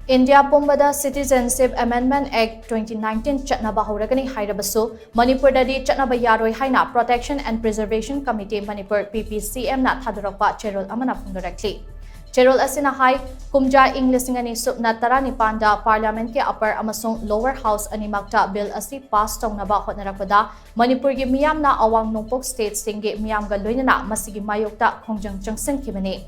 India pumbada Citizenship Amendment Act 2019 Chatnaba Houragani Hairabasu Manipur Dadi Chatnaba Yaroi haina Protection and Preservation Committee Manipur PPCM na thadorakpa cherol amana phongdorakli. Cherol asina hai kumja Englishingani subna tarani panda Parliament ke upper amasung lower house animakta bill asi pass tawnaba hotnarakpada Manipur gi miyam na awang nongpok state singe miyam ga loinana masigi mayokta khongjang changsin kibani.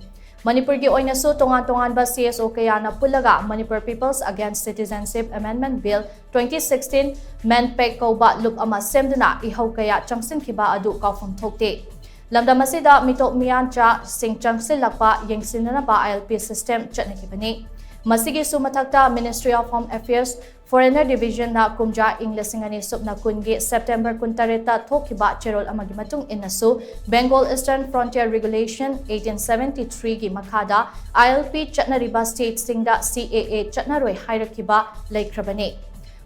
Manipur gi oina su tongan ba CSO kaya na pulaga Manipur Peoples Against Citizenship Amendment Bill 2016 menpek kauba lup ama semduna ihau kaya changsin kiba adu kaufam thokte. Lamda masida mitok miyan cha sing changsin lakpa yengsinana ba ILP system chatnakibani. Masigi sumatakta Ministry of Home Affairs Foreigner Division na kumja Englishingani subna kungi September kuntareta thokiba cherol amagi matung inasu Bengal Eastern Frontier Regulation 1873 gi makhada ILP chatnariba state singda CAA chatnaroi hairakiba laikhrabani.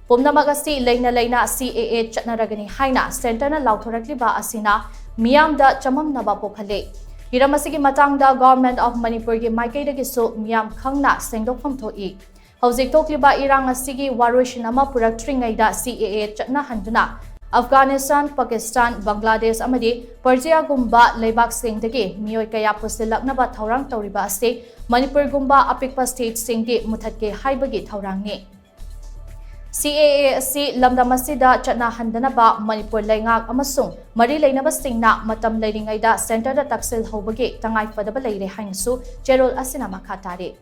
Pumnamagasi leina CAA chatnaragani haina center na lauthorakliba asina miyamda chamamnaba pokhale. Hiramasigi matangda Government of Manipur gi maikaidagi su miyam khangna sengdokpham thoi. Hauzik tokliba irang asigi waroishin ama puraktringaida CAA chatna handuna Afghanistan, Pakistan, Bangladesh amadi Persia gumba leibak singdagi miyoi kaya pusilaknaba thaurang tauriba ase Manipur gumba apikpa state singdi muthatke haibagi thaurangni. CAA asi lamdamasida chatna handanaba Manipur laingak amasung mari leinaba singna matam leiringaida center da taksil hobagi tangai fadaba leire hainsu cherol asina makhatare.